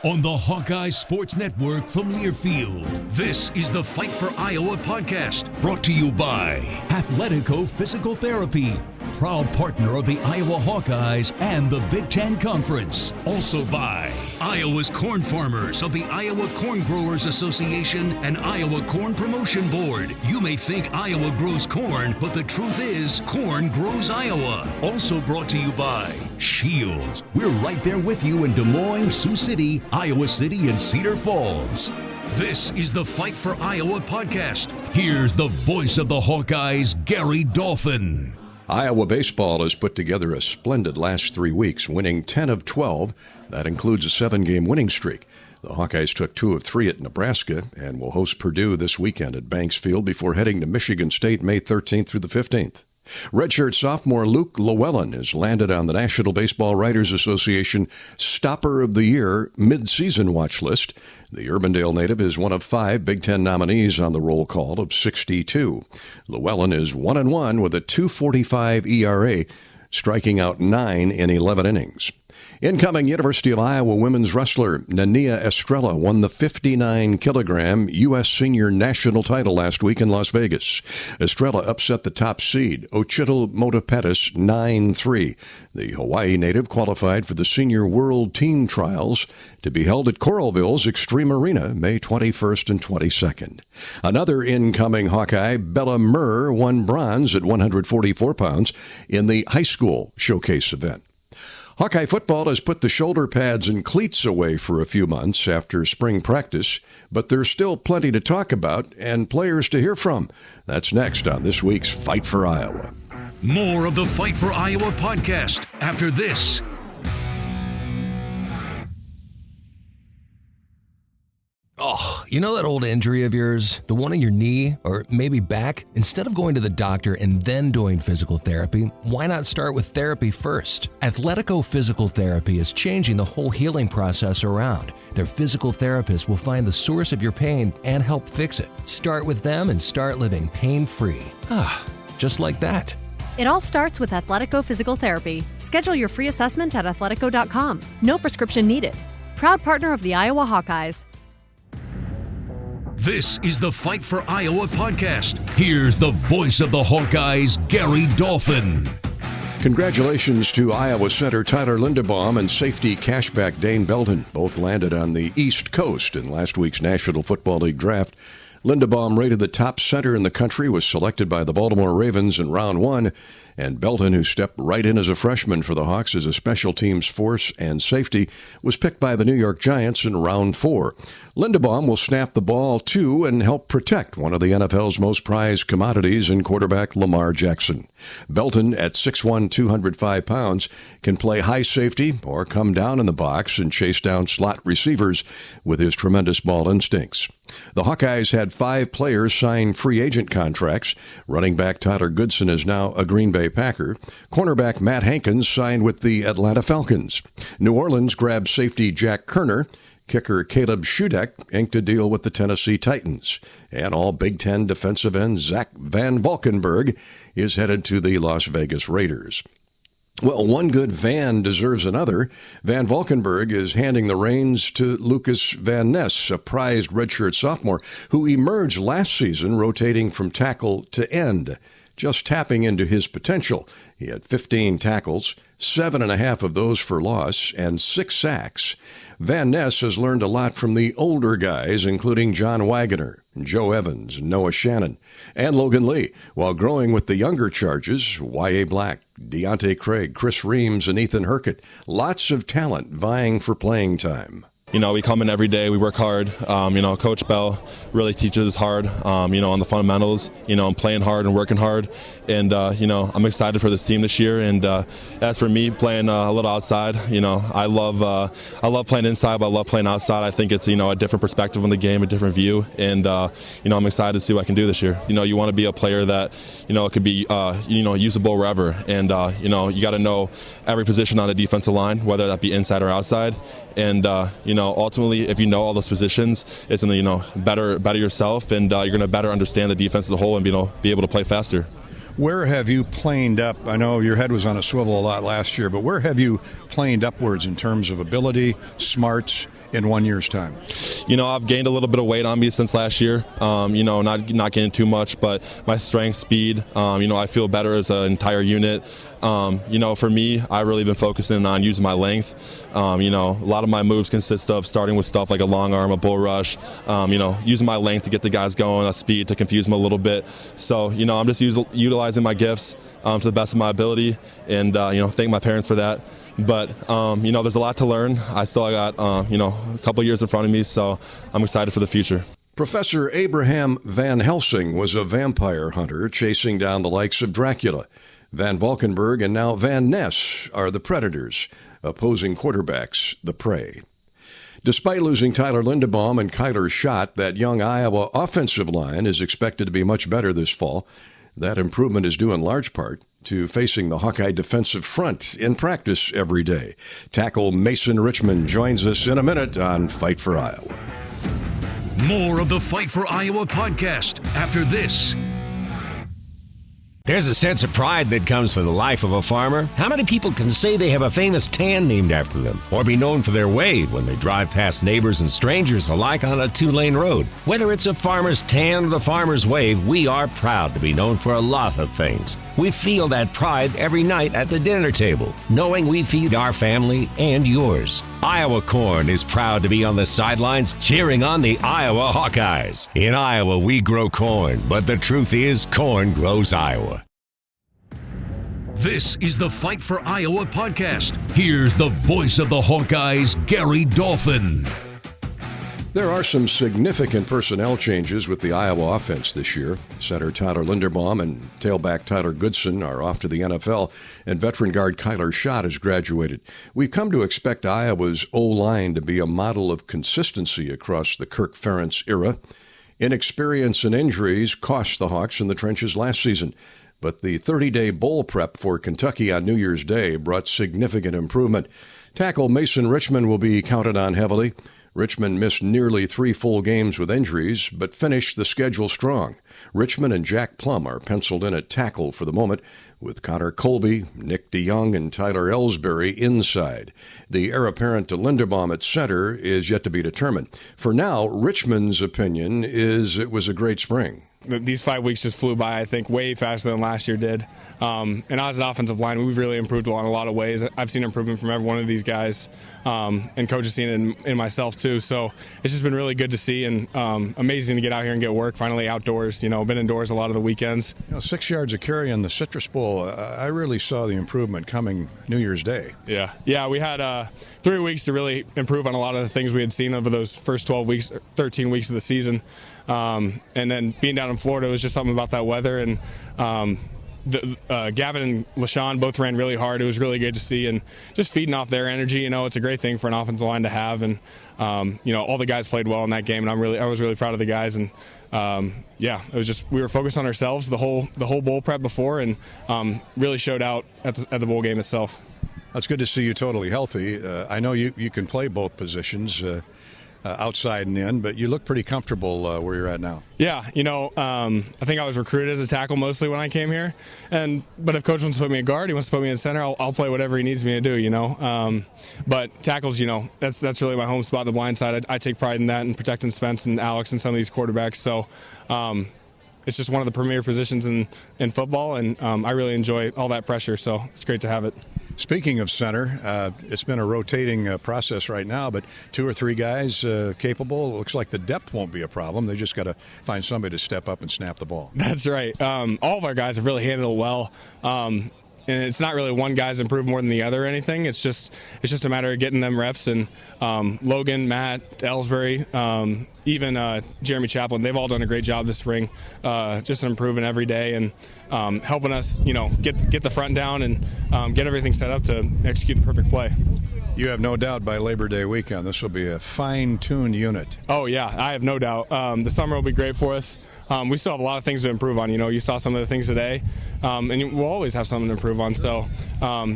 On the Hawkeye Sports Network from Learfield, this is the Fight for Iowa podcast, brought to you by Athletico Physical Therapy, proud partner of the Iowa Hawkeyes and the Big Ten Conference. Also by Iowa's corn farmers of the Iowa Corn Growers Association and Iowa Corn Promotion Board. You may think Iowa grows corn, but the truth is corn grows Iowa. Also brought to you by Shields. We're right there with you in Des Moines, Sioux City, Iowa City, and Cedar Falls. This is the Fight for Iowa podcast. Here's the voice of the Hawkeyes, Gary Dolphin. Iowa baseball has put together a splendid last 3 weeks, winning 10 of 12. That includes a 7-game winning streak. The Hawkeyes took 2 of 3 at Nebraska and will host Purdue this weekend at Banks Field before heading to Michigan State May 13th through the 15th. Redshirt sophomore Luke Llewellyn has landed on the National Baseball Writers Association Stopper of the Year mid-season watch list. The Urbandale native is one of 5 Big Ten nominees on the roll call of 62. Llewellyn is 1-1 with a .245 ERA, striking out 9 in 11 innings. Incoming University of Iowa women's wrestler Nania Estrella won the 59-kilogram U.S. Senior National title last week in Las Vegas. Estrella upset the top seed, Ochitl Motepetis, 9-3. The Hawaii native qualified for the Senior World Team Trials to be held at Coralville's Extreme Arena May 21st and 22nd. Another incoming Hawkeye, Bella Murr, won bronze at 144 pounds in the high school showcase event. Hawkeye football has put the shoulder pads and cleats away for a few months after spring practice, but there's still plenty to talk about and players to hear from. That's next on this week's Fight for Iowa. More of the Fight for Iowa podcast after this. Oh, you know that old injury of yours? The one in your knee or maybe back? Instead of going to the doctor and then doing physical therapy, why not start with therapy first? Athletico Physical Therapy is changing the whole healing process around. Their physical therapists will find the source of your pain and help fix it. Start with them and start living pain-free. Just like that. It all starts with Athletico Physical Therapy. Schedule your free assessment at athletico.com. No prescription needed. Proud partner of the Iowa Hawkeyes. This is the Fight for Iowa podcast. Here's the voice of the Hawkeyes, Gary Dolphin. Congratulations to Iowa center Tyler Linderbaum and safety cashback Dane Belton. Both landed on the East Coast in last week's National Football League draft. Linderbaum, rated the top center in the country, was selected by the Baltimore Ravens in round 1. And Belton, who stepped right in as a freshman for the Hawks as a special teams force and safety, was picked by the New York Giants in round 4. Linderbaum will snap the ball, too, and help protect one of the NFL's most prized commodities in quarterback Lamar Jackson. Belton, at 6'1", 205 pounds, can play high safety or come down in the box and chase down slot receivers with his tremendous ball instincts. The Hawkeyes had 5 players sign free agent contracts. Running back Tyler Goodson is now a Green Bay Packer. Cornerback Matt Hankins signed with the Atlanta Falcons. New Orleans grabbed safety Jack Kerner. Kicker Caleb Shudak inked a deal with the Tennessee Titans. And all Big Ten defensive end Zach Van Valkenburg is headed to the Las Vegas Raiders. Well, one good Van deserves another. Van Valkenburg is handing the reins to Lucas Van Ness, a prized redshirt sophomore who emerged last season rotating from tackle to end, just tapping into his potential. He had 15 tackles, 7.5 of those for loss, and 6 sacks. Van Ness has learned a lot from the older guys, including John Wagner, Joe Evans, Noah Shannon, and Logan Lee, while growing with the younger charges, Y.A. Black, Deontay Craig, Chris Reams, and Ethan Hercott. Lots of talent vying for playing time. You know, we come in every day, we work hard. Coach Bell really teaches us hard, on the fundamentals, and playing hard and working hard. And, I'm excited for this team this year. And as for me playing a little outside, I love playing inside, but I love playing outside. I think it's, a different perspective on the game, a different view. And, I'm excited to see what I can do this year. You want to be a player that, could be, usable wherever. And, you got to know every position on the defensive line, whether that be inside or outside. And, ultimately, if you know all those positions, it's going to, better yourself, and you're going to better understand the defense as a whole and be able to play faster. Where have you planed up? I know your head was on a swivel a lot last year, but where have you planed upwards in terms of ability, smarts, in 1 year's time? I've gained a little bit of weight on me since last year. Not gaining too much, but my strength, speed, I feel better as an entire unit. For me, I've really been focusing on using my length. A lot of my moves consist of starting with stuff like a long arm, a bull rush, using my length to get the guys going, a speed to confuse them a little bit. So, I'm just utilizing my gifts to the best of my ability, and, thank my parents for that. But, there's a lot to learn. I still got, a couple years in front of me, so I'm excited for the future. Professor Abraham Van Helsing was a vampire hunter chasing down the likes of Dracula. Van Valkenburg and now Van Ness are the predators, opposing quarterbacks the prey. Despite losing Tyler Linderbaum and Kyler Schott, that young Iowa offensive line is expected to be much better this fall. That improvement is due in large part to facing the Hawkeye defensive front in practice every day. Tackle Mason Richman joins us in a minute on Fight for Iowa. More of the Fight for Iowa podcast after this. There's a sense of pride that comes from the life of a farmer. How many people can say they have a famous tan named after them, or be known for their wave when they drive past neighbors and strangers alike on a two-lane road? Whether it's a farmer's tan or the farmer's wave, we are proud to be known for a lot of things. We feel that pride every night at the dinner table, knowing we feed our family and yours. Iowa Corn is proud to be on the sidelines cheering on the Iowa Hawkeyes. In Iowa, we grow corn, but the truth is, corn grows Iowa. This is the Fight for Iowa podcast. Here's the voice of the Hawkeyes, Gary Dolphin. There are some significant personnel changes with the Iowa offense this year. Center Tyler Linderbaum and tailback Tyler Goodson are off to the NFL, and veteran guard Kyler Schott has graduated. We've come to expect Iowa's O-line to be a model of consistency across the Kirk Ferentz era. Inexperience and injuries cost the Hawks in the trenches last season, but the 30-day bowl prep for Kentucky on New Year's Day brought significant improvement. Tackle Mason Richman will be counted on heavily. Richmond missed nearly 3 full games with injuries, but finished the schedule strong. Richmond and Jack Plum are penciled in at tackle for the moment, with Connor Colby, Nick DeYoung, and Tyler Ellsbury inside. The heir apparent to Linderbaum at center is yet to be determined. For now, Richmond's opinion is it was a great spring. These 5 weeks just flew by, I think, way faster than last year did. And as an offensive line, we've really improved in a lot of ways. I've seen improvement from every one of these guys, and Coach has seen it in myself too. So it's just been really good to see, and amazing to get out here and get work, finally outdoors. I've been indoors a lot of the weekends. 6 yards of carry in the Citrus Bowl, I really saw the improvement coming New Year's Day. Yeah, we had 3 weeks to really improve on a lot of the things we had seen over those first 12 weeks, 13 weeks of the season. And then being down in Florida, it was just something about that weather. And Gavin and LaShawn both ran really hard. It was really good to see, and just feeding off their energy. It's a great thing for an offensive line to have. And all the guys played well in that game, and I was really proud of the guys. And it was just we were focused on ourselves the whole bowl prep before, and really showed out at the bowl game itself. That's good to see you totally healthy. I know you can play both positions. Outside and in, but you look pretty comfortable where you're at now. Yeah, I think I was recruited as a tackle mostly when I came here, but if Coach wants to put me at guard, he wants to put me in center, I'll play whatever he needs me to do, But tackles, that's really my home spot, the blind side. I take pride in that and protecting Spence and Alex and some of these quarterbacks. So it's just one of the premier positions in football, and I really enjoy all that pressure, so it's great to have it. Speaking of center, it's been a rotating process right now, but 2 or 3 guys capable. It looks like the depth won't be a problem. They just got to find somebody to step up and snap the ball. That's right. All of our guys have really handled it well. And it's not really one guy's improved more than the other or anything. It's just a matter of getting them reps. And Logan, Matt, Ellsbury, even Jeremy Chaplin, they've all done a great job this spring, just improving every day and helping us, get the front down and get everything set up to execute the perfect play. You have no doubt by Labor Day weekend this will be a fine-tuned unit. Oh, yeah, I have no doubt. The summer will be great for us. We still have a lot of things to improve on. You saw some of the things today, and we'll always have something to improve on. So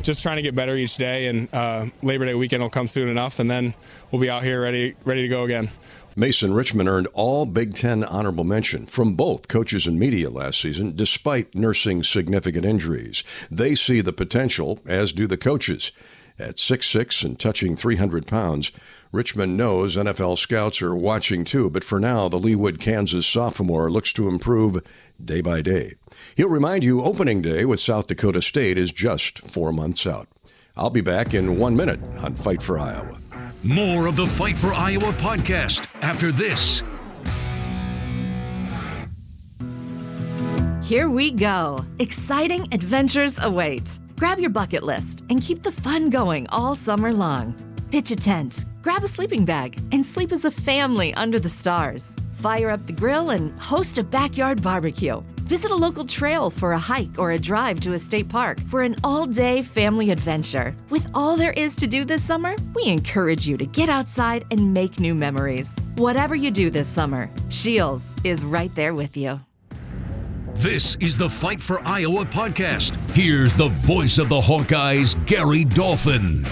just trying to get better each day, and Labor Day weekend will come soon enough, and then we'll be out here ready to go again. Mason Richman earned all Big Ten honorable mention from both coaches and media last season, despite nursing significant injuries. They see the potential, as do the coaches. At 6'6" and touching 300 pounds, Richman knows NFL scouts are watching too, but for now, the Leawood, Kansas sophomore looks to improve day by day. He'll remind you opening day with South Dakota State is just 4 months out. I'll be back in 1 minute on Fight for Iowa. More of the Fight for Iowa podcast after this. Here we go. Exciting adventures await. Grab your bucket list and keep the fun going all summer long. Pitch a tent, grab a sleeping bag, and sleep as a family under the stars. Fire up the grill and host a backyard barbecue. Visit a local trail for a hike or a drive to a state park for an all-day family adventure. With all there is to do this summer, we encourage you to get outside and make new memories. Whatever you do this summer, Shields is right there with you. This is the Fight for Iowa podcast. Here's the voice of the Hawkeyes, Gary Dolphin.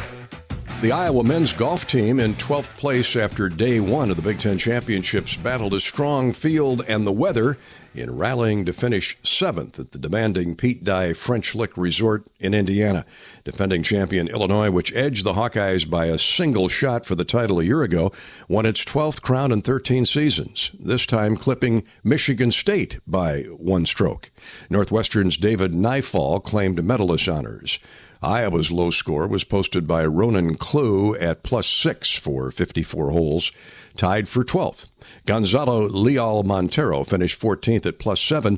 The Iowa men's golf team in 12th place after day one of the Big Ten Championships battled a strong field and the weather in rallying to finish 7th at the demanding Pete Dye French Lick Resort in Indiana. Defending champion Illinois, which edged the Hawkeyes by a single shot for the title a year ago, won its 12th crown in 13 seasons, this time clipping Michigan State by 1 stroke. Northwestern's David Nifal claimed medalist honors. Iowa's low score was posted by Ronan Klue at +6 for 54 holes, tied for 12th. Gonzalo Leal Montero finished 14th at +7,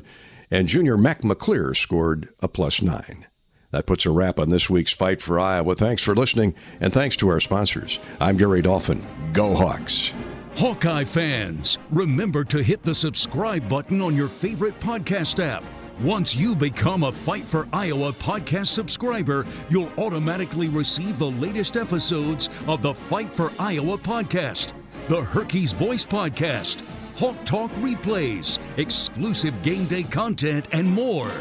and junior Mac McClear scored a +9. That puts a wrap on this week's Fight for Iowa. Thanks for listening, and thanks to our sponsors. I'm Gary Dolphin. Go Hawks! Hawkeye fans, remember to hit the subscribe button on your favorite podcast app. Once you become a Fight for Iowa podcast subscriber, you'll automatically receive the latest episodes of the Fight for Iowa podcast, the Herky's Voice podcast, Hawk Talk replays, exclusive game day content, and more.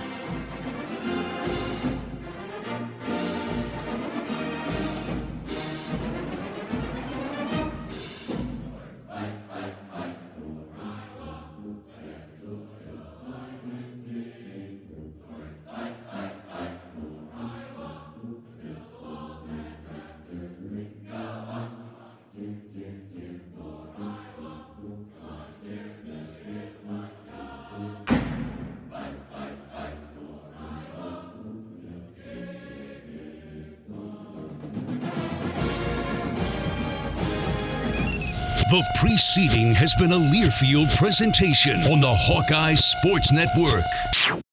The preceding has been a Learfield presentation on the Hawkeye Sports Network.